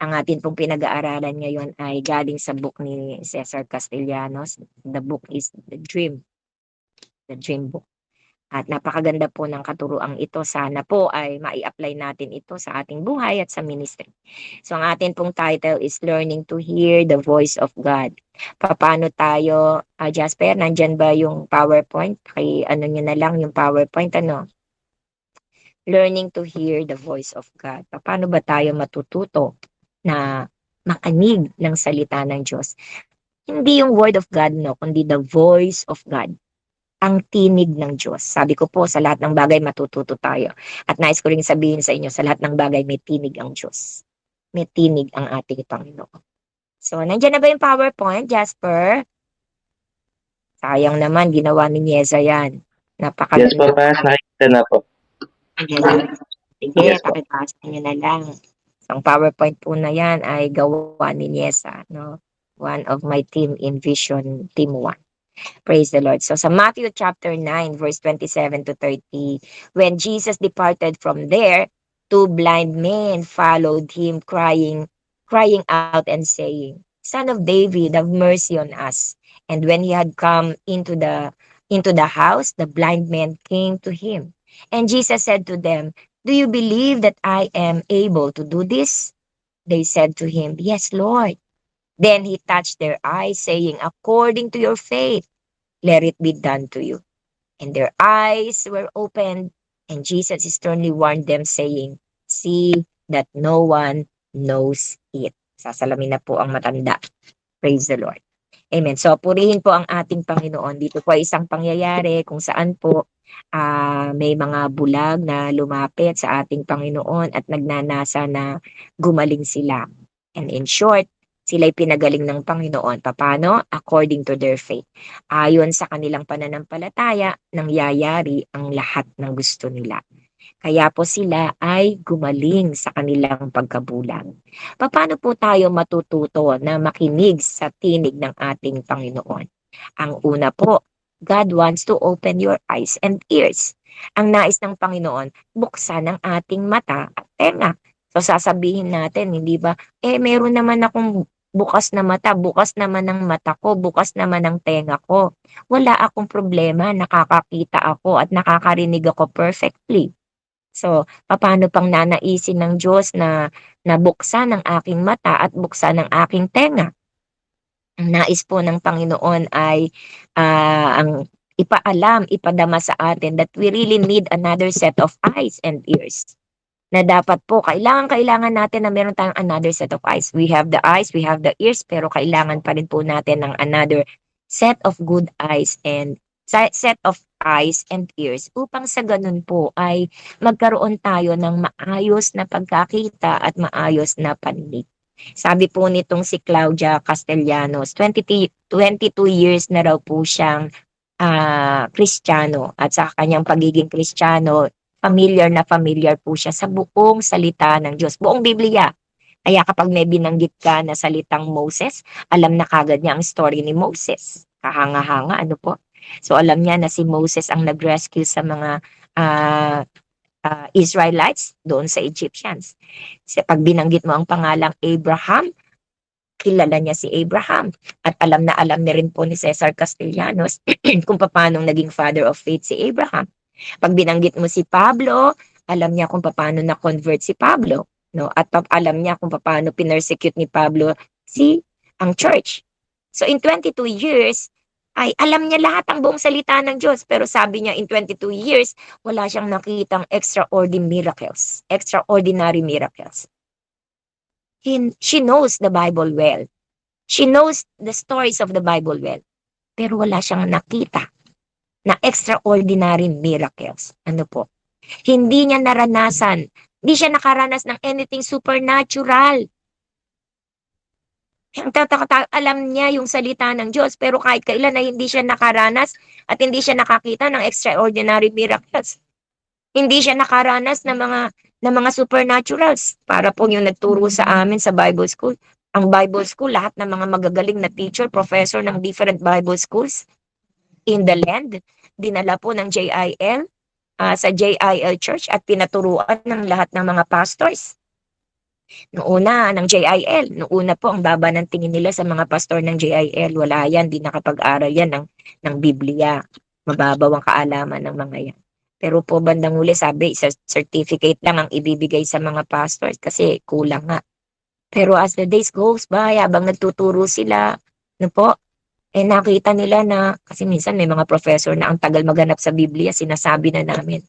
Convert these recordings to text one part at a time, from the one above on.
Ang atin pong pinag-aaralan ngayon ay galing sa book ni Cesar Castellanos. The book is The Dream Book. At napakaganda po ng katuruang ito. Sana po ay mai-apply natin ito sa ating buhay at sa ministry. So ang atin pong title is Learning to Hear the Voice of God. Paano tayo, Jasper, nandyan ba yung PowerPoint? Kay ano nyo na lang yung PowerPoint, ano? Learning to Hear the Voice of God. Paano ba tayo matututo na makinig ng salita ng Diyos? Hindi yung Word of God, no, kundi the Voice of God, ang tinig ng Diyos. Sabi ko po, sa lahat ng bagay matututo tayo. At nais ko rin sabihin sa inyo, sa lahat ng bagay may tinig ang Diyos. May tinig ang ating Panginoon. So, nandiyan na ba yung PowerPoint, Jasper? Sayang naman, ginawa ni Nieza yan. Yes po, Napakaganda. Pas. Nakikita na po. Sige, Yes po. pakipasa nyo na lang. So, ang PowerPoint po na yan ay gawa ni Nieza, no? One of my team in Vision Team 1. Praise the Lord. So sa Matthew chapter 9, verse 27 to 30, when Jesus departed from there, two blind men followed him crying out and saying, Son of David, have mercy on us. And when he had come into the house, the blind men came to him. And Jesus said to them, Do you believe that I am able to do this? They said to him, Yes, Lord. Then he touched their eyes, saying, According to your faith, let it be done to you. And their eyes were opened, and Jesus sternly warned them, saying, See that no one knows it. Sasalamin na po ang matanda. Praise the Lord. Amen. So, purihin po ang ating Panginoon. Dito po ay isang pangyayari kung saan po may mga bulag na lumapit sa ating Panginoon at nagnanasa na gumaling sila. And in short, sila'y pinagaling ng Panginoon. Paano? According to their faith. Ayon sa kanilang pananampalataya, nangyayari ang lahat ng gusto nila. Kaya po sila ay gumaling sa kanilang pagkabulag. Paano po tayo matututo na makinig sa tinig ng ating Panginoon? Ang una po, God wants to open your eyes and ears. Ang nais ng Panginoon, buksan ang ating mata at tenga. So sasabihin natin, hindi ba, meron naman akong bukas na mata, bukas naman ang mata ko, bukas naman ang tenga ko. Wala akong problema, nakakakita ako at nakakarinig ako perfectly. So, paano pang nanaisin ng Diyos na nabuksan ang aking mata at buksan ang aking tenga? Ang nais po ng Panginoon ay ang ipadama sa atin that we really need another set of eyes and ears. Na dapat po, kailangan natin na meron tayong another set of eyes. We have the eyes, we have the ears, pero kailangan pa rin po natin ng another set of good eyes and set of eyes and ears upang sa ganun po ay magkaroon tayo ng maayos na pagkakita at maayos na pandinig. Sabi po nitong si Claudia Castellanos, 22 years na raw po siyang Kristiyano at sa kanyang pagiging Kristiyano, familiar po siya sa buong salita ng Diyos, buong Biblia. Kaya kapag may binanggit ka na salitang Moses, alam na kagad niya ang story ni Moses. Kahanga-hanga, ano po? So alam niya na si Moses ang nag-rescue sa mga Israelites doon sa Egyptians. Kasi pag binanggit mo ang pangalang Abraham, kilala niya si Abraham. At alam na rin po ni Cesar Castellanos kung paano naging father of faith si Abraham. Pag binanggit mo si Pablo, alam niya kung paano na-convert si Pablo. No? At alam niya kung paano pinersecute ni Pablo ang church. So in 22 years, ay alam niya lahat ang buong salita ng Diyos. Pero sabi niya in 22 years, wala siyang nakitang extraordinary miracles. She knows the Bible well. She knows the stories of the Bible well. Pero wala siyang nakita na extraordinary miracles. Ano po? Hindi niya naranasan. Hindi siya nakaranas ng anything supernatural. Alam niya yung salita ng Diyos, pero kahit kailan ay hindi siya nakaranas at hindi siya nakakita ng extraordinary miracles. Hindi siya nakaranas ng mga supernaturals. Para po yung nagturo sa amin sa Bible School. Ang Bible School, lahat ng mga magagaling na teacher, professor ng different Bible schools in the land, dinala po ng JIL sa JIL Church at pinaturuan ng lahat ng mga pastors. Noong una ng JIL, noong una po ang baba ng tingin nila sa mga pastor ng JIL, wala yan, di nakapag-aral yan ng Biblia. Mababaw ang kaalaman ng mga yan. Pero po bandang huli sabi, sa certificate lang ang ibibigay sa mga pastors kasi kulang nga. Pero as the days goes by, habang nagtuturo sila, ano po, nakita nila na, kasi minsan may mga professor na ang tagal maghanap sa Biblia, sinasabi na namin,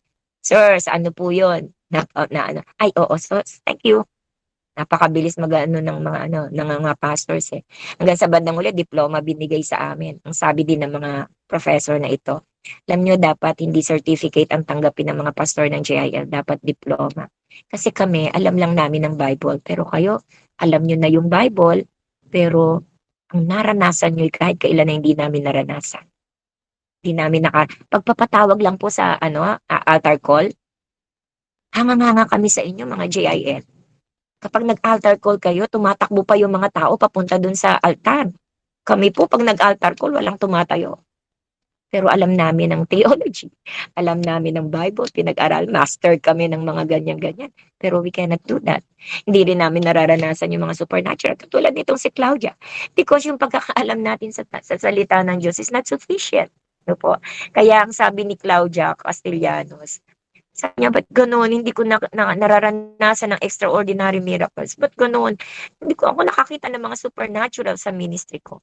Sir, sa ano po yun? Ano? Ay, oo, so, thank you. Napakabilis mag-ano ng mga ng mga pastors eh. Hanggang sa bandang huli diploma binigay sa amin. Ang sabi din ng mga professor na ito, alam nyo dapat hindi certificate ang tanggapin ng mga pastor ng JIL, dapat diploma. Kasi kami, alam lang namin ng Bible, pero kayo, alam nyo na yung Bible, pero ang naranasan nyo kahit kailan na hindi namin naranasan. Hindi namin pagpapatawag lang po sa altar call, hanga-hanga kami sa inyo mga JIL. Kapag nag-altar call kayo, tumatakbo pa yung mga tao papunta dun sa altar. Kami po, pag nag-altar call, walang tumatayo. Pero alam namin ng theology, alam namin ng Bible, pinag-aral, master kami ng mga ganyan-ganyan. Pero we cannot do that. Hindi rin namin nararanasan yung mga supernatural. Katulad nitong si Claudia. Because yung pagkakaalam natin sa salita ng Diyos is not sufficient. No po? Kaya ang sabi ni Claudia Castellanos, sabi niya, ba't gano'n? Hindi ko nararanasan ng extraordinary miracles. Ba't gano'n? Hindi ko ako nakakita ng mga supernatural sa ministry ko.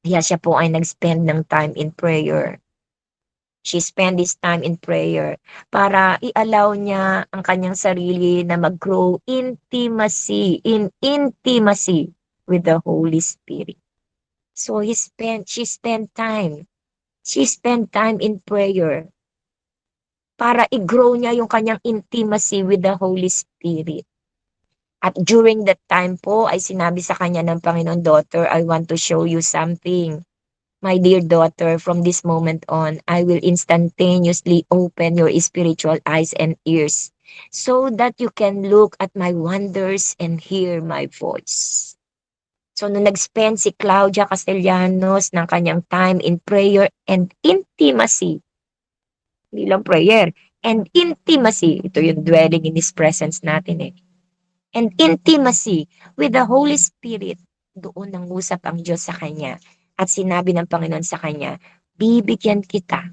Kaya siya po ay nag-spend ng time in prayer. She spent this time in prayer para i-allow niya ang kanyang sarili na mag-grow in intimacy with the Holy Spirit. So she spent time in prayer para i-grow niya yung kanyang intimacy with the Holy Spirit. At during that time po ay sinabi sa kanya ng Panginoon, daughter, I want to show you something. My dear daughter, from this moment on, I will instantaneously open your spiritual eyes and ears so that you can look at my wonders and hear my voice. So, nung nag-spend si Claudia Castellanos ng kanyang time in prayer and intimacy, hindi lang prayer, and intimacy, ito yung dwelling in His presence natin eh, and intimacy with the Holy Spirit, doon nangusap ang Diyos sa kanya. At sinabi ng Panginoon sa kanya, bibigyan kita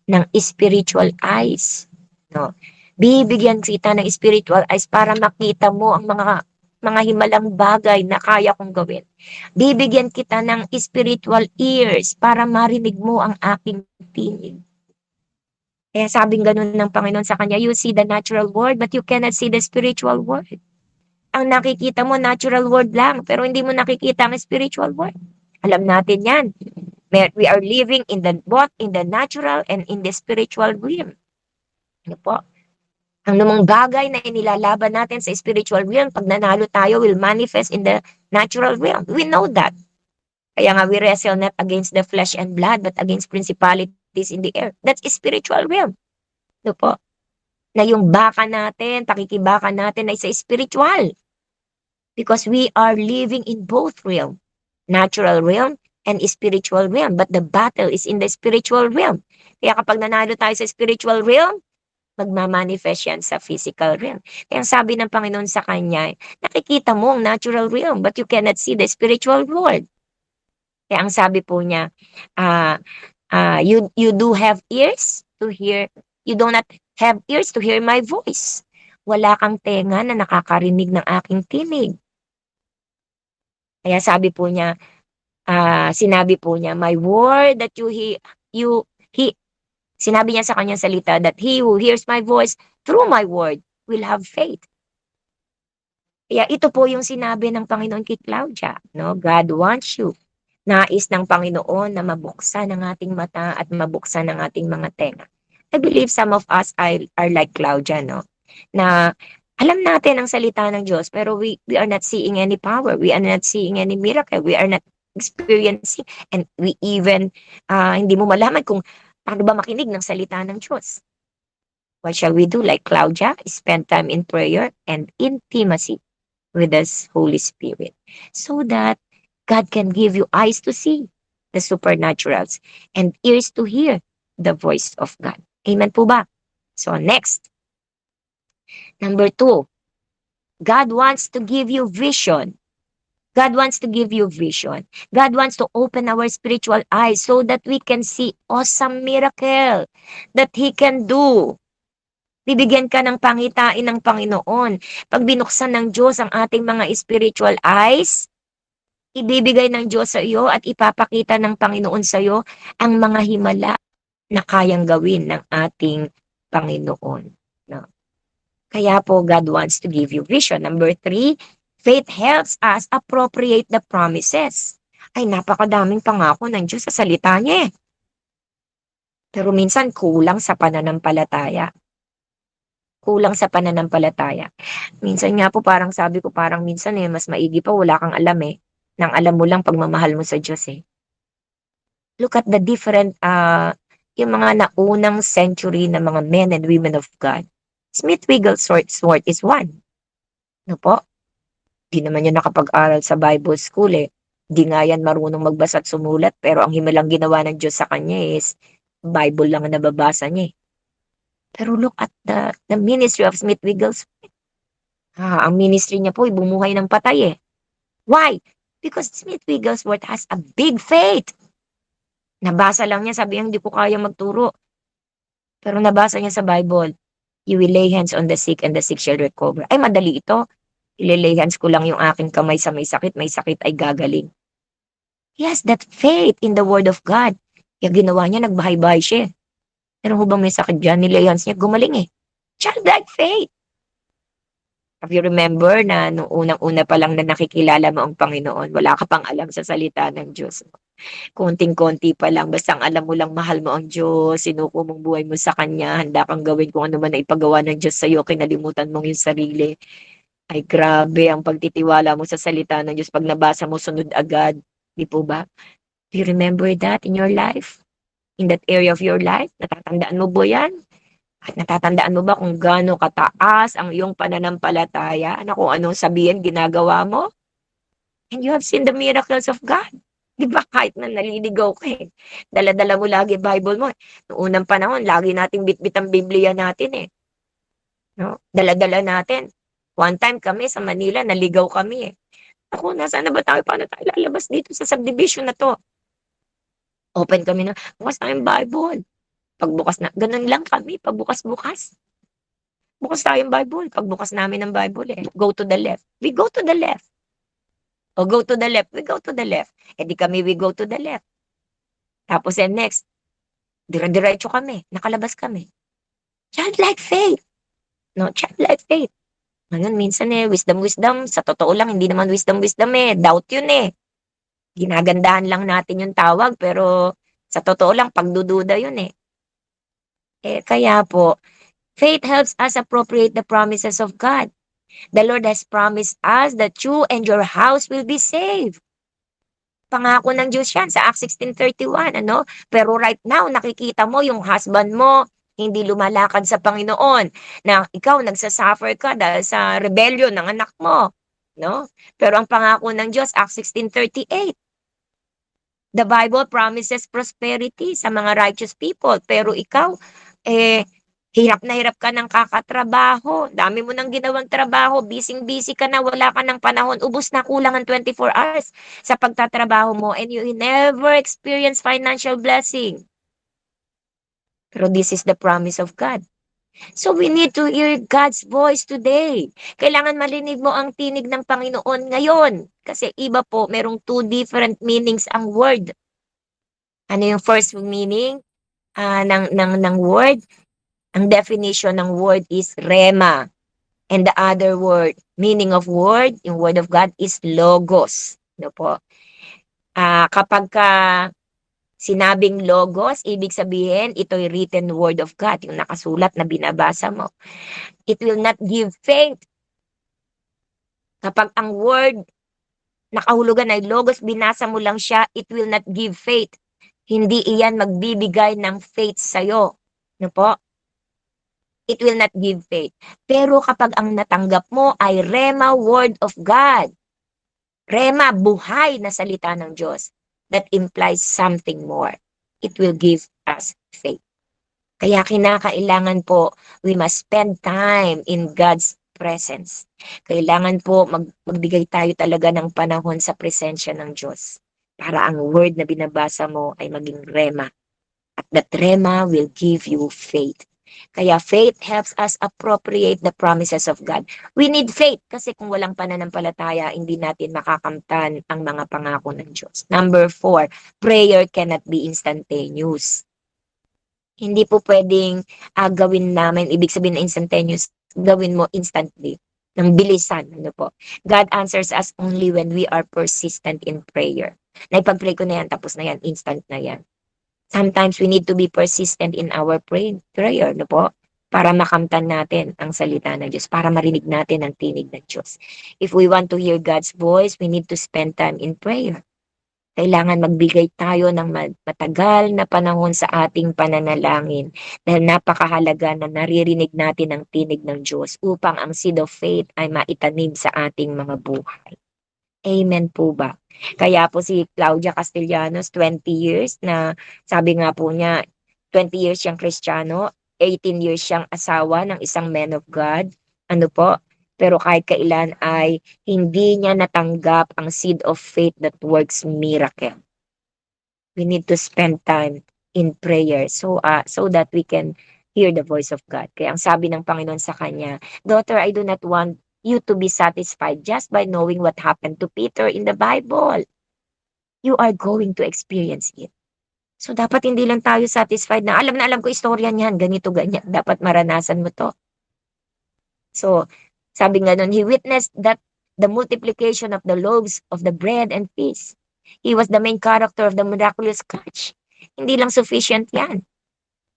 ng spiritual eyes. No? Bibigyan kita ng spiritual eyes para makita mo ang mga himalang bagay na kaya kong gawin. Bibigyan kita ng spiritual ears para marinig mo ang aking tinig. Kaya sabing ganun ng Panginoon sa kanya, you see the natural world but you cannot see the spiritual world. Ang nakikita mo, natural world lang, pero hindi mo nakikita ang spiritual world. Alam natin yan. We are living both in the natural and in the spiritual realm. Ano po? Ang namang bagay na inilalaban natin sa spiritual realm, pag nanalo tayo, will manifest in the natural realm. We know that. Kaya nga, we wrestle not against the flesh and blood, but against principalities in the air. That's spiritual realm. Ano po? Na yung baka natin, pakikibaka natin ay sa spiritual. Because we are living in both realm, natural realm and spiritual realm. But the battle is in the spiritual realm. Kaya kapag nanalo tayo sa spiritual realm, magmamanifest yan sa physical realm. Kaya sabi ng Panginoon sa kanya, nakikita mo ang natural realm, but you cannot see the spiritual world. Kaya ang sabi po niya, you do have ears to hear, you do not have ears to hear my voice. Wala kang tenga na nakakarinig ng aking tinig. Kaya sabi po niya, sinabi po niya, my word that sinabi niya sa kanyang salita that he who hears my voice through my word will have faith. Kaya ito po yung sinabi ng Panginoon kay Claudia, no? God wants you. Nais ng Panginoon na mabuksan ang ating mata at mabuksan ang ating mga tenga. I believe some of us are like Claudia, no? Na alam natin ang salita ng Diyos, pero we are not seeing any power. We are not seeing any miracle. We are not experiencing. And we even, hindi mo malaman kung paano ba makinig ng salita ng Diyos. What shall we do? Like Claudia, spend time in prayer and intimacy with the Holy Spirit. So that God can give you eyes to see the supernaturals and ears to hear the voice of God. Amen po ba? So next. Number 2, God wants to give you vision. God wants to give you vision. God wants to open our spiritual eyes so that we can see awesome miracle that He can do. Bibigyan ka ng pangitain ng Panginoon. Pag binuksan ng Diyos ang ating mga spiritual eyes, ibibigay ng Diyos sa iyo at ipapakita ng Panginoon sa iyo ang mga himala na kayang gawin ng ating Panginoon. No? Kaya po, God wants to give you vision. Number 3, faith helps us appropriate the promises. Ay, napakadaming pangako ng Diyos sa salita niya eh. Pero minsan kulang sa pananampalataya. Kulang sa pananampalataya. Minsan nga po parang sabi ko parang minsan eh, mas maigi pa wala kang alam eh. Nang alam mo lang pagmamahal mo sa Diyos eh. Look at the different, yung mga naunang century na mga men and women of God. Smith Wigglesworth is one. No po? Di naman yan nakapag-aral sa Bible school eh. Di nga yan marunong magbasa at sumulat pero ang himalang ginawa ng Diyos sa kanya is Bible lang ang nababasa niya eh. Pero look at the ministry of Smith Wigglesworth. Ang ministry niya po ay bumuhay ng patay eh. Why? Because Smith Wigglesworth has a big faith. Nabasa lang niya, sabi niya, hindi ko kaya magturo. Pero nabasa niya sa Bible, you will lay hands on the sick and the sick shall recover. Ay, madali ito. Ililay hands ko lang yung aking kamay sa may sakit ay gagaling. He has that faith in the Word of God. Kaya ginawa niya, nagbahay-bahay siya. Pero hubang may sakit dyan, nilay hands niya, gumaling eh. Childlike faith. If you remember na nung unang-una pa lang na nakikilala mo ang Panginoon, wala ka pang alam sa salita ng Diyos. Konting-konti pa lang, basta ang alam mo lang mahal mo ang Diyos, sinuko mong buhay mo sa Kanya, handa kang gawin kung ano man na ipagawa ng Diyos sa'yo, kinalimutan mong yung sarili. Ay grabe ang pagtitiwala mo sa salita ng Diyos pag nabasa mo sunod agad. Di po ba? Do you remember that in your life? In that area of your life? Natatandaan mo ba yan? At natatandaan mo ba kung gaano kataas ang iyong pananampalataya na kung anong sabihin ginagawa mo? And you have seen the miracles of God. Di ba kahit na naliligaw ka eh. Dala-dala mo lagi Bible mo. Noong unang panahon, lagi nating bitbit ang Biblia natin eh. No? Dala-dala natin. One time kami sa Manila, naligaw kami eh. Ako, nasaan na ba tayo? Paano tayo lalabas dito sa subdivision na to? Open kami na, bukas tayong Bible. Pagbukas na, ganun lang kami, pagbukas-bukas. Bukas tayong Bible. Pagbukas namin ng Bible eh. Go to the left. We go to the left. O go to the left. We go to the left. E di kami, we go to the left. Tapos next, dire-diretso kami. Nakalabas kami. Childlike faith. No, childlike faith. Ngayon, minsan eh, wisdom. Sa totoo lang, hindi naman wisdom eh. Doubt yun eh. Ginagandahan lang natin yung tawag, pero sa totoo lang, pagdududa yun eh. Kaya po, faith helps us appropriate the promises of God. The Lord has promised us that you and your house will be saved. Pangako ng Diyos yan sa Acts 16:31, ano? Pero right now, nakikita mo yung husband mo, hindi lumalakad sa Panginoon, na ikaw nagsasuffer ka dahil sa rebellion ng anak mo, no? Pero ang pangako ng Diyos, Acts 16:38. The Bible promises prosperity sa mga righteous people, pero ikaw, hirap na hirap ka ng kakatrabaho. Dami mo nang ginawang trabaho. Busy-busy ka na. Wala ka ng panahon. Ubus na kulang ang 24 hours sa pagtatrabaho mo. And you never experience financial blessing. Pero this is the promise of God. So we need to hear God's voice today. Kailangan marinig mo ang tinig ng Panginoon ngayon. Kasi iba po, merong 2 different meanings ang word. Ano yung first meaning ng word? Ang definition ng word is rema. And the other word, meaning of word, yung word of God is logos. Ano po? Kapag sinabing logos, ibig sabihin, ito'y written word of God, yung nakasulat na binabasa mo. It will not give faith. Kapag ang word, nakahulugan ay logos, binasa mo lang siya, it will not give faith. Hindi iyan magbibigay ng faith sa'yo. Ano po? It will not give faith. Pero kapag ang natanggap mo ay Rema Word of God, Rema, buhay na salita ng Diyos, that implies something more. It will give us faith. Kaya kinakailangan po, we must spend time in God's presence. Kailangan po magbigay tayo talaga ng panahon sa presensya ng Diyos para ang word na binabasa mo ay maging rema. At that rema will give you faith. Kaya faith helps us appropriate the promises of God. We need faith kasi kung walang pananampalataya, hindi natin makakamtan ang mga pangako ng Diyos. Number 4, prayer cannot be instantaneous. Hindi po pwedeng gawin namin, ibig sabihin na instantaneous, gawin mo instantly, ng bilisan. Ano po? God answers us only when we are persistent in prayer. Naipag-pray ko na yan, tapos na yan, instant na yan. Sometimes we need to be persistent in our prayer, no po? Para makamtan natin ang salita ng Diyos, para marinig natin ang tinig ng Diyos. If we want to hear God's voice, we need to spend time in prayer. Kailangan magbigay tayo ng matagal na panahon sa ating pananalangin dahil napakahalaga na naririnig natin ang tinig ng Diyos upang ang seed of faith ay maitanim sa ating mga buhay. Amen po ba? Kaya po si Claudia Castellanos, 20 years na sabi nga po niya, 20 years siyang Kristiyano, 18 years siyang asawa ng isang man of God. Ano po? Pero kahit kailan ay hindi niya natanggap ang seed of faith that works miracle. We need to spend time in prayer so that we can hear the voice of God. Kaya ang sabi ng Panginoon sa kanya, "Daughter, I do not want you to be satisfied just by knowing what happened to Peter in the Bible. You are going to experience it." So dapat hindi lang tayo satisfied na alam ko istorya niyan, ganito, ganyan. Dapat maranasan mo to. So, sabi nga nun, he witnessed that the multiplication of the loaves of the bread and fish. He was the main character of the miraculous catch. Hindi lang sufficient yan.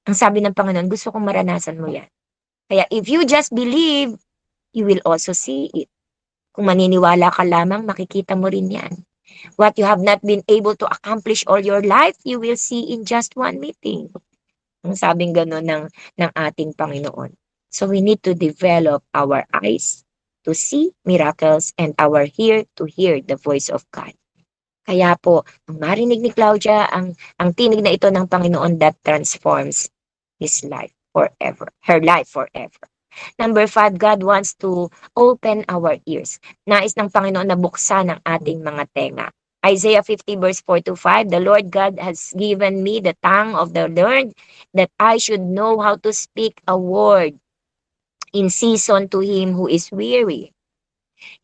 Ang sabi ng Panginoon, gusto kong maranasan mo yan. Kaya if you just believe, you will also see it. Kung maniniwala ka lamang, makikita mo rin yan. What you have not been able to accomplish all your life, you will see in just one meeting. Ang sabing gano'n ng ating Panginoon. So we need to develop our eyes to see miracles and our ear to hear the voice of God. Kaya po, ang marinig ni Claudia, ang tinig na ito ng Panginoon that transforms his life forever, her life forever. Number 5, God wants to open our ears. Nais ng Panginoon na buksan ang ating mga tenga. Isaiah 50 verse 4-5, the Lord God has given me the tongue of the learned that I should know how to speak a word in season to him who is weary.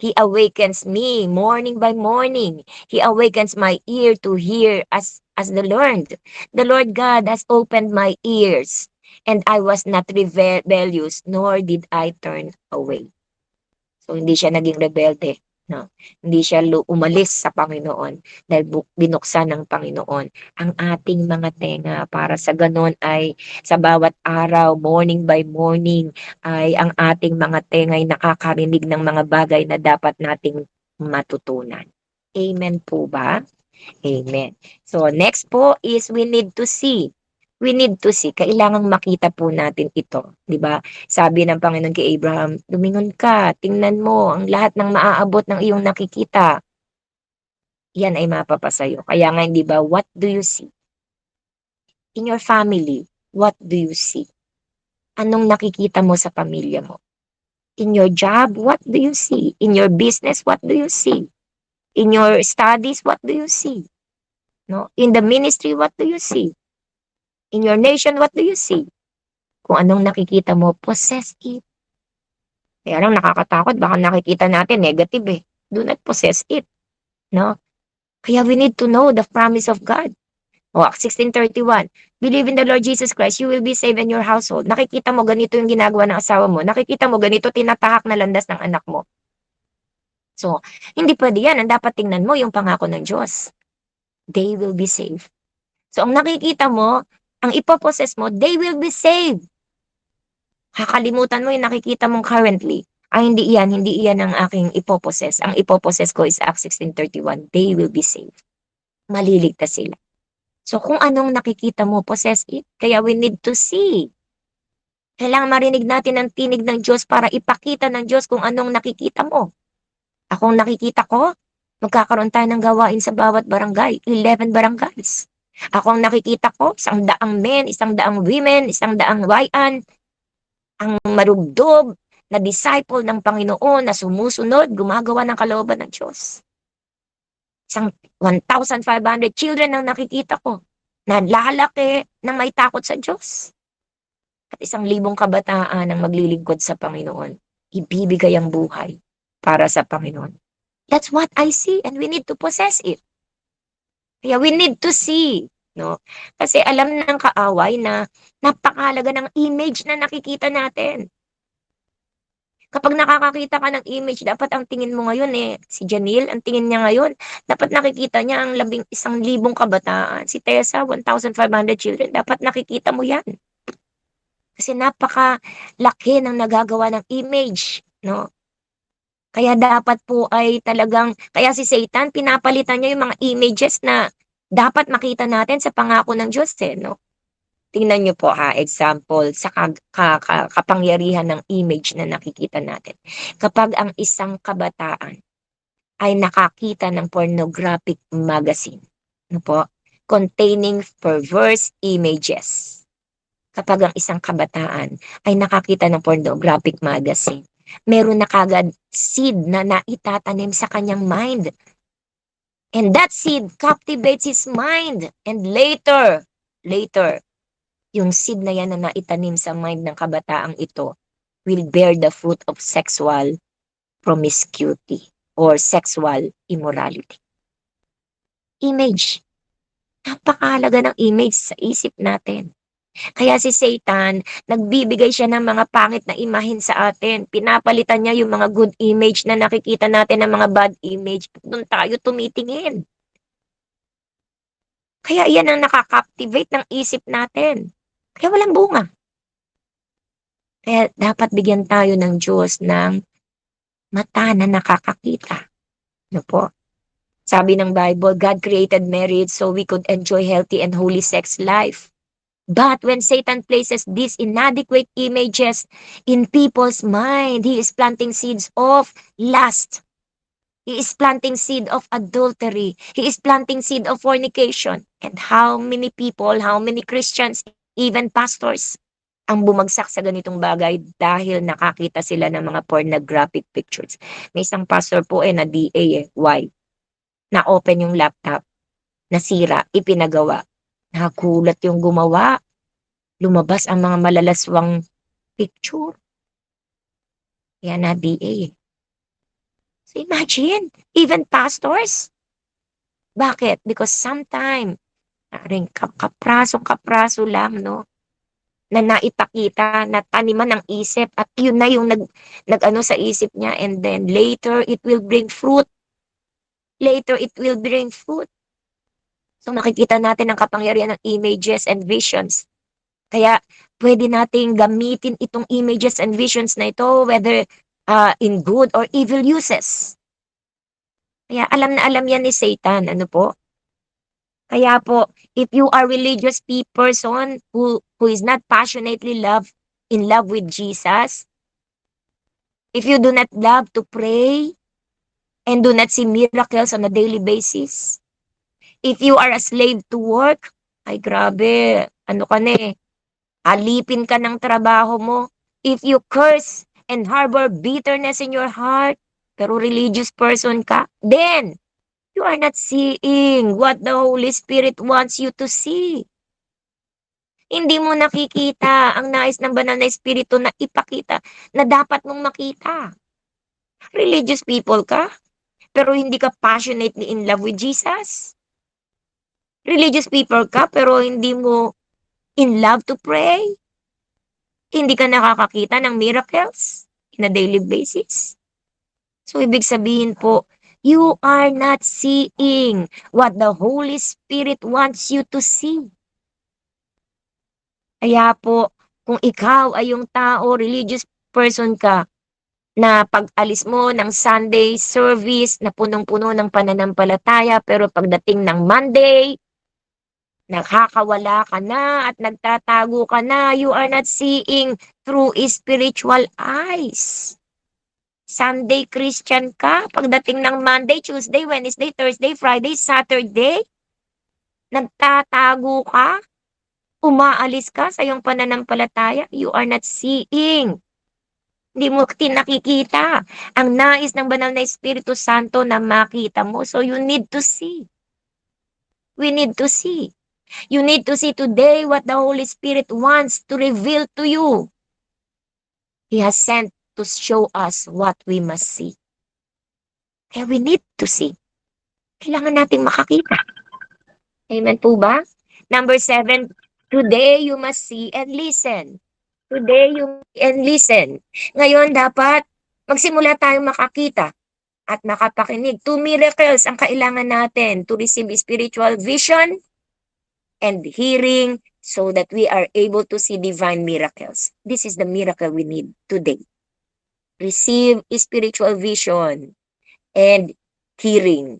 He awakens me morning by morning. He awakens my ear to hear as the learned. The Lord God has opened my ears, and I was not rebellious, nor did I turn away. So hindi siya naging rebelde. No? Hindi siya umalis sa Panginoon dahil binuksan ng Panginoon ang ating mga tenga para sa ganon ay sa bawat araw, morning by morning, ay ang ating mga tenga ay nakakarinig ng mga bagay na dapat nating matutunan. Amen po ba? Amen. So next po is we need to see. We need to see. Kailangang makita po natin ito. Di ba? Sabi ng Panginoon kay Abraham, lumingon ka, tingnan mo ang lahat ng maaabot ng iyong nakikita. Yan ay mapapasayo. Kaya nga, di ba, what do you see? In your family, what do you see? Anong nakikita mo sa pamilya mo? In your job, what do you see? In your business, what do you see? In your studies, what do you see? No? In the ministry, what do you see? In your nation, what do you see? Kung anong nakikita mo, possess it. Kaya lang nakakatakot, baka nakikita natin negative eh. Do not possess it. No? Kaya we need to know the promise of God. O, Acts 16:31, believe in the Lord Jesus Christ, you will be saved in your household. Nakikita mo ganito yung ginagawa ng asawa mo. Nakikita mo ganito tinatahak na landas ng anak mo. So, hindi pwede yan. Ang dapat tingnan mo yung pangako ng Diyos. They will be saved. So, ang nakikita mo, ang ipopossess mo, they will be saved. Kakalimutan mo yung nakikita mong currently. Ay, hindi iyan ang aking ipopossess. Ang ipopossess ko is Acts 16:31. They will be saved. Maliligtas sila. So, kung anong nakikita mo, possess it. Kaya we need to see. Kailangan marinig natin ang tinig ng Diyos para ipakita ng Diyos kung anong nakikita mo. Akong nakikita ko, magkakaroon tayo ng gawain sa bawat barangay. 11 barangays. Ako ang nakikita ko, 100 men, 100 women, 100 wayan, ang marugdob, na disciple ng Panginoon na sumusunod, gumagawa ng kalooban ng Diyos. Isang 1,500 children ang nakikita ko na lalaki ng may takot sa Diyos. At 1,000 kabataan ang maglilingkod sa Panginoon. Ibibigay ang buhay para sa Panginoon. That's what I see and we need to possess it. Kaya we need to see, no? Kasi alam ng kaaway na napakahalaga ng image na nakikita natin. Kapag nakakakita ka ng image, dapat ang tingin mo ngayon si Janelle, ang tingin niya ngayon, dapat nakikita niya ang 1,000 kabataan. Si Tessa, 1,500 children, dapat nakikita mo yan. Kasi napakalaki ng nagagawa ng image, no? Kaya dapat po ay talagang, kaya si Satan, pinapalitan niya yung mga images na dapat makita natin sa pangako ng Diyos, no? Tingnan niyo po example, sa kapangyarihan ng image na nakikita natin. Kapag ang isang kabataan ay nakakita ng pornographic magazine, no po, containing perverse images. Kapag ang isang kabataan ay nakakita ng pornographic magazine, meron na kagad seed na naitatanim sa kanyang mind. And that seed captivates his mind. And later, yung seed na yan na naitanim sa mind ng kabataang ito will bear the fruit of sexual promiscuity or sexual immorality. Image. Napakahalaga ng image sa isip natin. Kaya si Satan, nagbibigay siya ng mga pangit na imahin sa atin. Pinapalitan niya yung mga good image na nakikita natin ng mga bad image. Doon tayo tumitingin. Kaya yan ang nakakaptivate ng isip natin. Kaya walang bunga. Kaya dapat bigyan tayo ng Diyos ng mata na nakakakita. Ano po? Sabi ng Bible, God created marriage so we could enjoy healthy and holy sex life. But when Satan places these inadequate images in people's mind, he is planting seeds of lust. He is planting seed of adultery. He is planting seed of fornication. And how many people, how many Christians, even pastors, ang bumagsak sa ganitong bagay dahil nakakita sila ng mga pornographic pictures. May isang pastor po na DA why? Na-open yung laptop, nasira, ipinagawa. Nakulat yung gumawa. Lumabas ang mga malalaswang picture. Yan na DA. So imagine, even pastors. Bakit? Because sometimes, kapraso lang, no? Na naipakita, na taniman ng isip at yun na yung nag-ano sa isip niya and then later it will bring fruit. Later it will bring fruit. So makikita natin ang kapangyarihan ng images and visions. Kaya pwede nating gamitin itong images and visions na ito whether in good or evil uses. Kaya alam na alam yan ni Satan. Ano po? Kaya po, if you are religious person who is not passionately in love with Jesus, if you do not love to pray and do not see miracles on a daily basis, if you are a slave to work, ay grabe, ano ka na alipin ka ng trabaho mo. If you curse and harbor bitterness in your heart, pero religious person ka, then you are not seeing what the Holy Spirit wants you to see. Hindi mo nakikita ang nais ng banal na Espiritu na ipakita na dapat mong makita. Religious people ka, pero hindi ka passionately in love with Jesus. Religious people ka, pero hindi mo in love to pray. Hindi ka nakakakita ng miracles in a daily basis. So, ibig sabihin po, you are not seeing what the Holy Spirit wants you to see. Kaya po, kung ikaw ay yung tao, religious person ka, na pag-alis mo ng Sunday service na punong-puno ng pananampalataya, pero pagdating ng Monday, nakakawala ka na at nagtatago ka na, you are not seeing through spiritual eyes. Sunday Christian ka, pagdating ng Monday, Tuesday, Wednesday, Thursday, Friday, Saturday, nagtatago ka, umaalis ka sa iyong pananampalataya, you are not seeing. Hindi mo nakikita. Ang nais ng banal na Espiritu Santo na makita mo. So you need to see. We need to see. You need to see today what the Holy Spirit wants to reveal to you. He has sent to show us what we must see. Kaya we need to see. Kailangan nating makakita. Amen po ba? Number 7, today you must see and listen. Today you and listen. Ngayon dapat magsimula tayong makakita at makapakinig. 2 miracles ang kailangan natin to receive spiritual vision and hearing so that we are able to see divine miracles. This is the miracle we need today. Receive spiritual vision and hearing.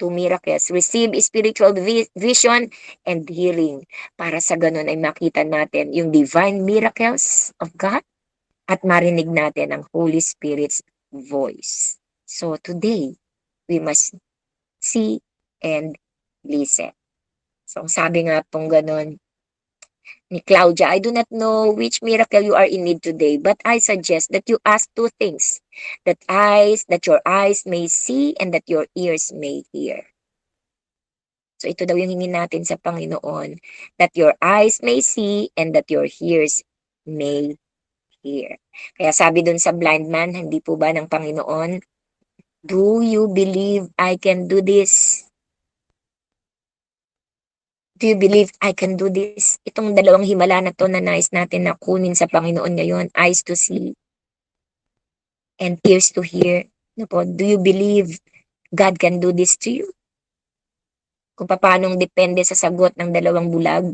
2 miracles. Receive spiritual vision and hearing. Para sa ganun ay makita natin yung divine miracles of God at marinig natin ang Holy Spirit's voice. So today, we must see and listen. So sabi nga pong ganun ni Claudia, I do not know which miracle you are in need today, but I suggest that you ask 2 things. That your eyes may see and that your ears may hear. So ito daw yung hingin natin sa Panginoon, that your eyes may see and that your ears may hear. Kaya sabi dun sa blind man, hindi po ba ng Panginoon, do you believe I can do this? Do you believe I can do this? Itong dalawang himala na to na nais natin na kunin sa Panginoon ngayon, eyes to see and ears to hear. Ano po, do you believe God can do this to you? Kung paanong depende sa sagot ng dalawang bulag,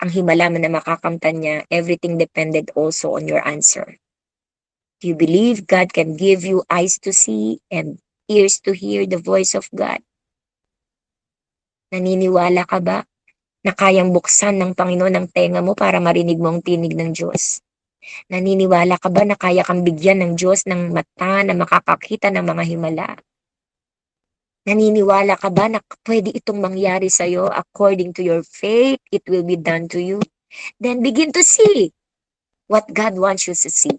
ang himala man na makakamtan niya, everything depended also on your answer. Do you believe God can give you eyes to see and ears to hear the voice of God? Naniniwala ka ba na kayang buksan ng Panginoon ang tenga mo para marinig mo ang tinig ng Diyos? Naniniwala ka ba na kaya kang bigyan ng Diyos ng mata na makakakita ng mga himala? Naniniwala ka ba na pwede itong mangyari sa'yo according to your faith, it will be done to you? Then begin to see what God wants you to see.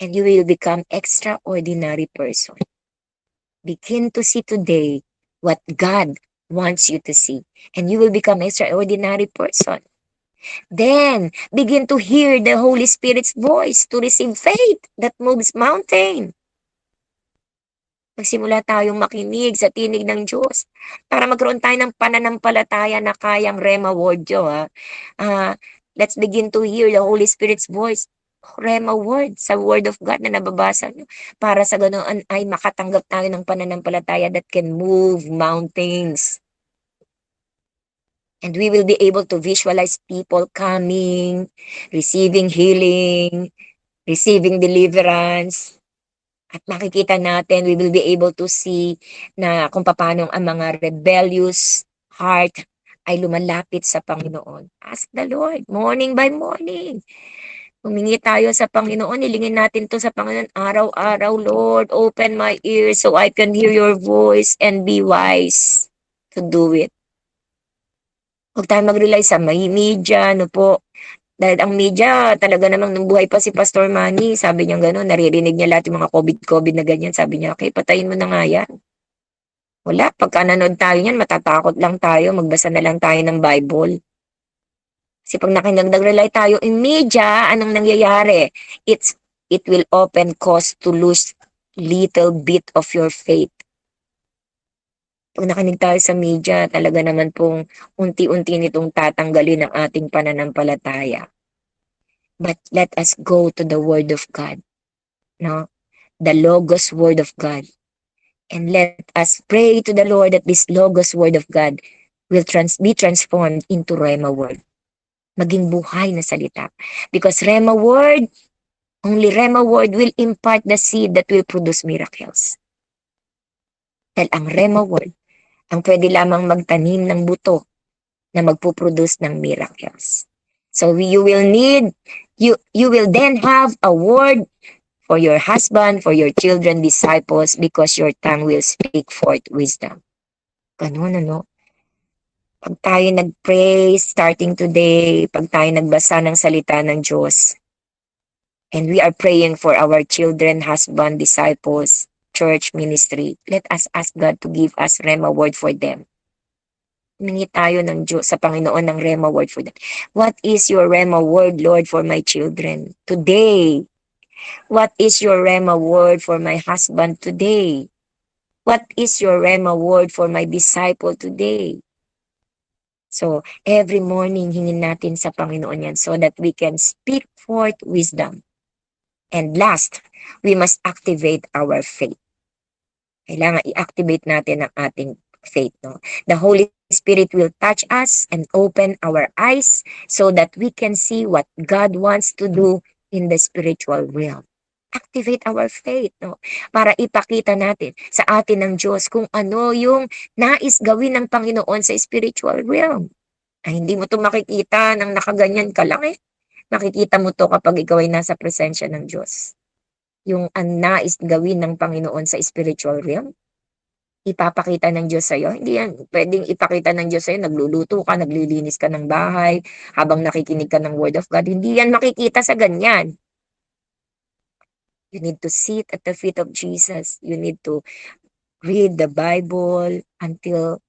And you will become extraordinary person. Begin to see today what God wants you to see. And you will become extraordinary person. Then, begin to hear the Holy Spirit's voice to receive faith that moves mountain. Magsimula tayong makinig sa tinig ng Diyos para magkaroon tayo ng pananampalataya na kayang Rema word yo. Let's begin to hear the Holy Spirit's voice. Rema word, sa word of God na nababasa nyo. Para sa ganoon ay makatanggap tayo ng pananampalataya that can move mountains. And we will be able to visualize people coming, receiving healing, receiving deliverance. At makikita natin, we will be able to see na kung paano ang mga rebellious heart ay lumalapit sa Panginoon. Ask the Lord, morning by morning. Humingi tayo sa Panginoon, ilingin natin to sa Panginoon araw-araw. Lord, open my ears so I can hear your voice and be wise to do it. Huwag tayo mag-rely sa may media, ano po. Dahil ang media, talaga namang nung buhay pa si Pastor Manny, sabi niya gano'n, naririnig niya lahat yung mga COVID na ganyan. Sabi niya, okay, patayin mo na nga yan. Wala, pagka nanood tayo niyan, matatakot lang tayo, magbasa na lang tayo ng Bible. Kasi pag nag-rely tayo in media, anong nangyayari? It will often cause to lose little bit of your faith. Pag nakinig tayo sa media, talaga naman pong unti-unti nitong tatanggalin ang ating pananampalataya. But let us go to the Word of God, no? The Logos Word of God. And let us pray to the Lord that this Logos Word of God will be transformed into Rema Word. Maging buhay na salita. Because Rema Word, only Rema Word will impart the seed that will produce miracles. Dahil ang Rema Word, ang pwede lamang magtanim ng buto na magpuproduce ng miracles. So you will then have a word for your husband, for your children, disciples, because your tongue will speak forth wisdom. Ganun, ano? Pag tayo nag-pray, starting today, pag tayo nagbasa ng salita ng Diyos, And we are praying for our children, husband, disciples, church ministry. Let us ask God to give us Rhema word for them. Humingi tayo ng Diyos sa Panginoon ng Rhema word for them. What is your Rhema word, Lord, for my children today? What is your Rhema word for my husband today? What is your Rhema word for my disciple today? So, every morning, hingin natin sa Panginoon yan so that we can speak forth wisdom. And last, we must activate our faith. Kailangan i-activate natin ang ating faith. No? The Holy Spirit will touch us and open our eyes so that we can see what God wants to do in the spiritual realm. Activate our faith, no? Para ipakita natin sa atin ng Diyos kung ano yung nais gawin ng Panginoon sa spiritual realm. Ay, hindi mo to makikita nang nakaganyan ka lang eh. Makikita mo to kapag ikaw ay nasa presensya ng Diyos. Yung nais gawin ng Panginoon sa spiritual realm, ipapakita ng Diyos sa'yo. Hindi yan pwedeng ipakita ng Diyos sa'yo, nagluluto ka, naglilinis ka ng bahay, habang nakikinig ka ng Word of God. Hindi yan makikita sa ganyan. You need to sit at the feet of Jesus. You need to read the Bible until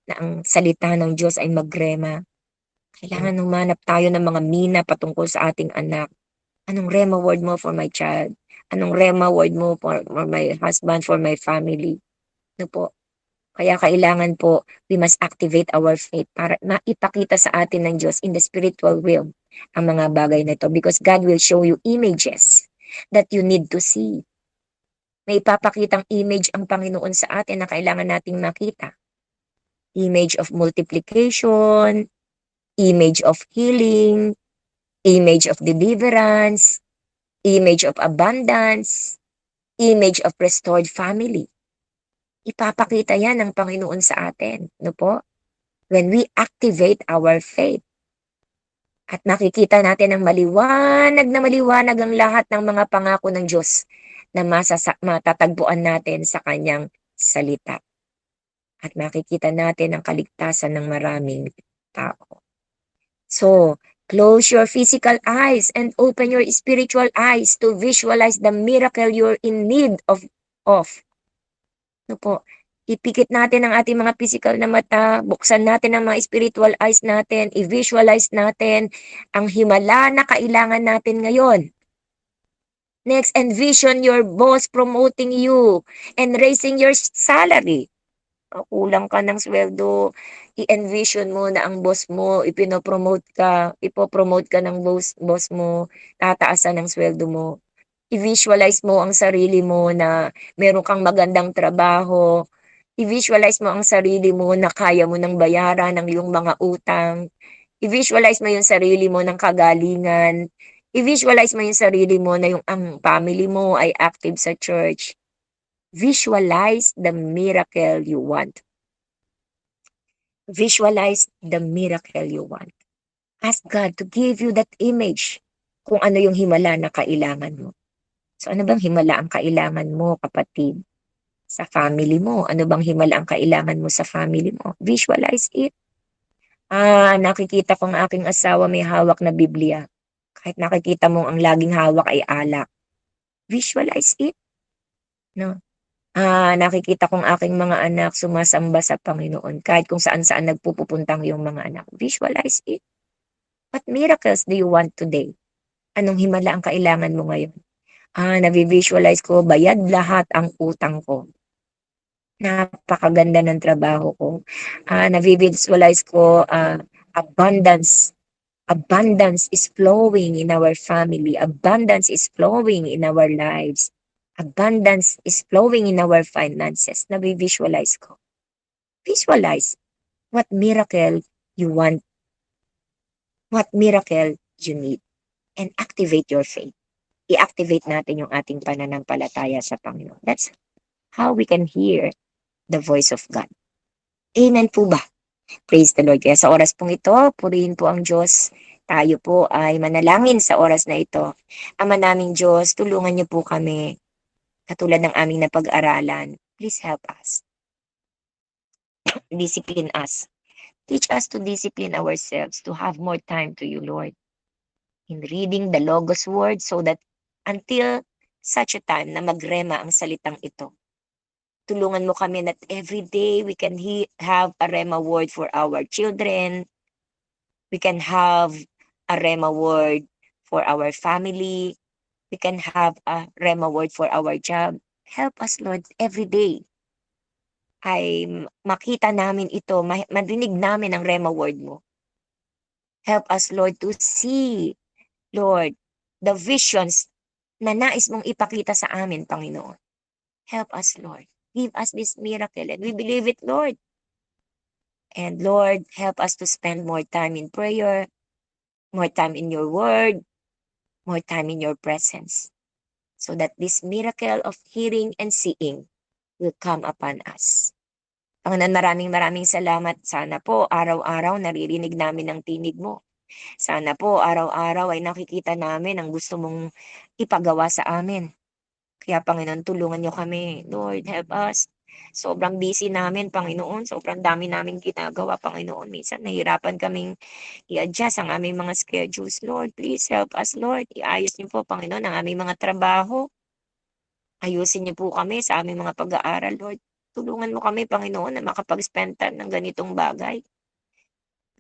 na ang salita ng Diyos ay magrema. Kailangan humanap tayo ng mga mina patungkol sa ating anak. Anong rema word mo for my child? Anong rema word mo for my husband, for my family? Ano po? Kaya kailangan po, we must activate our faith para maipakita sa atin ng Diyos in the spiritual realm ang mga bagay na ito. Because God will show you images that you need to see. May ipapakitang image ang Panginoon sa atin na kailangan nating makita. Image of multiplication, image of healing, image of deliverance, image of abundance, image of restored family. Ipapakita yan ng Panginoon sa atin. No po? When we activate our faith. At nakikita natin ng maliwanag na maliwanag ang lahat ng mga pangako ng Diyos na matatagpuan natin sa kanyang salita. At makikita natin ang kaligtasan ng maraming tao. So, close your physical eyes and open your spiritual eyes to visualize the miracle you're in need of. No po, ipikit natin ang ating mga physical na mata, buksan natin ang mga spiritual eyes natin, i-visualize natin ang himala na kailangan natin ngayon. Next, envision your boss promoting you and raising your salary. Kulang ka ng sweldo, i-envision mo na ang boss mo, ipopromote ka ng boss mo, tataasan ang sweldo mo. I-visualize mo ang sarili mo na meron kang magandang trabaho. I-visualize mo ang sarili mo na kaya mo ng bayaran ng iyong mga utang. I-visualize mo yung sarili mo ng kagalingan. I-visualize mo yung sarili mo na yung ang family mo ay active sa church. Visualize the miracle you want. Visualize the miracle you want. Ask God to give you that image kung ano yung himala na kailangan mo. So ano bang himala ang kailangan mo, kapatid? Sa family mo, ano bang himala ang kailangan mo sa family mo? Visualize it. Nakikita ko ang aking asawa may hawak na Biblia. Kahit nakikita mo ang laging hawak ay alak. Visualize it. No? Nakikita kong aking mga anak sumasamba sa Panginoon. Kahit kung saan-saan nagpupupuntang yung mga anak. Visualize it. What miracles do you want today? Anong himala ang kailangan mo ngayon? Navi-visualize ko, bayad lahat ang utang ko. Napakaganda ng trabaho ko. Navi-visualize ko, abundance. Abundance is flowing in our family. Abundance is flowing in our lives. Abundance is flowing in our finances. Navi-visualize ko. Visualize what miracle you want, what miracle you need, and activate your faith. I-activate natin yung ating pananampalataya sa Panginoon. That's how we can hear the voice of God. Amen po ba? Praise the Lord. Kaya sa oras pong ito, purihin po ang Diyos. Tayo po ay manalangin sa oras na ito. Ama naming Diyos, tulungan niyo po kami. Katulad ng aming napag-aralan, please help us. Discipline us. Teach us to discipline ourselves to have more time to you, Lord. In reading the Logos word so that until such a time na magrema ang salitang ito. Tulungan mo kami that every day we can have a rema word for our children. We can have a rema word for our family. We can have a rema word for our job. Help us, Lord, every day ay makita namin ito, marinig namin ang rema word mo. Help us, Lord, to see, Lord, the visions na nais mong ipakita sa amin, Panginoon. Help us, Lord. Give us this miracle and we believe it, Lord. And Lord, help us to spend more time in prayer, more time in your word, more time in your presence, so that this miracle of hearing and seeing will come upon us. Panginoon, maraming salamat. Sana po araw-araw naririnig namin ang tinig mo. Sana po araw-araw ay nakikita namin ang gusto mong ipagawa sa amin. Kaya Panginoon, tulungan niyo kami. Lord, help us. Sobrang busy namin, Panginoon. Sobrang dami namin ginagawa, Panginoon. Minsan nahihirapan kaming i-adjust ang aming mga schedules. Lord, please help us, Lord. Iayos niyo po, Panginoon, ang aming mga trabaho. Ayusin niyo po kami sa aming mga pag-aaral, Lord. Tulungan mo kami, Panginoon, na makapag-spend time ng ganitong bagay.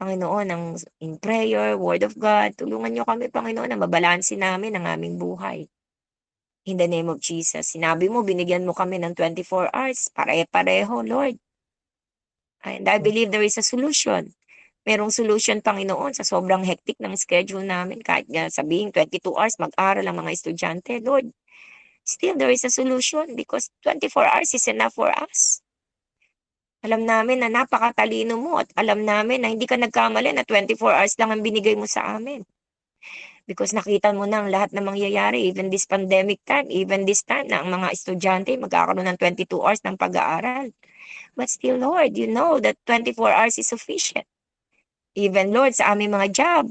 Panginoon, in prayer, Word of God, tulungan niyo kami, Panginoon, na mabalansin namin ang aming buhay. In the name of Jesus. Sinabi mo, binigyan mo kami ng 24 hours. Pare-pareho, Lord. And I believe there is a solution. Merong solution, Panginoon, sa sobrang hectic ng schedule namin. Kahit nga sabihin 22 hours, mag-aral ang mga estudyante, Lord. Still, there is a solution because 24 hours is enough for us. Alam namin na napakatalino mo at alam namin na hindi ka nagkamali na 24 hours lang ang binigay mo sa amin. Because nakita mo na ang lahat ng mangyayari, even this pandemic time, even this time na ang mga estudyante magkakaroon ng 22 hours ng pag-aaral. But still, Lord, you know that 24 hours is sufficient. Even, Lord, sa aming mga job,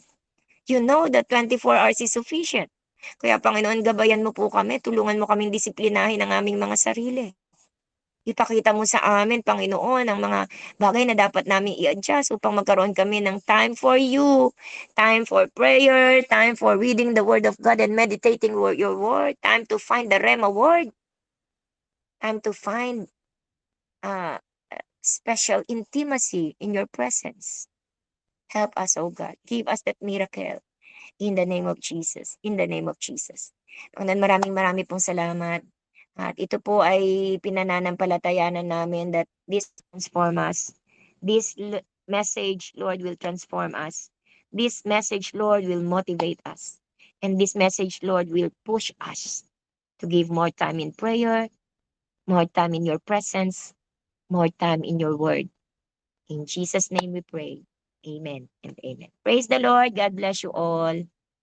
you know that 24 hours is sufficient. Kaya, Panginoon, gabayan mo po kami, tulungan mo kaming disiplinahin ang aming mga sarili. Ipakita mo sa amin, Panginoon, ang mga bagay na dapat namin i-adjust upang magkaroon kami ng time for you, time for prayer, time for reading the Word of God and meditating your Word, time to find the Rema Word, time to find uh, special intimacy in your presence. Help us, oh God. Give us that miracle in the name of Jesus. In the name of Jesus. Panginoon, maraming pong salamat. At ito po ay pinananampalatayanan namin that this transform us. This message, Lord, will transform us. This message, Lord, will motivate us. And this message, Lord, will push us to give more time in prayer, more time in your presence, more time in your word. In Jesus' name we pray. Amen and amen. Praise the Lord. God bless you all.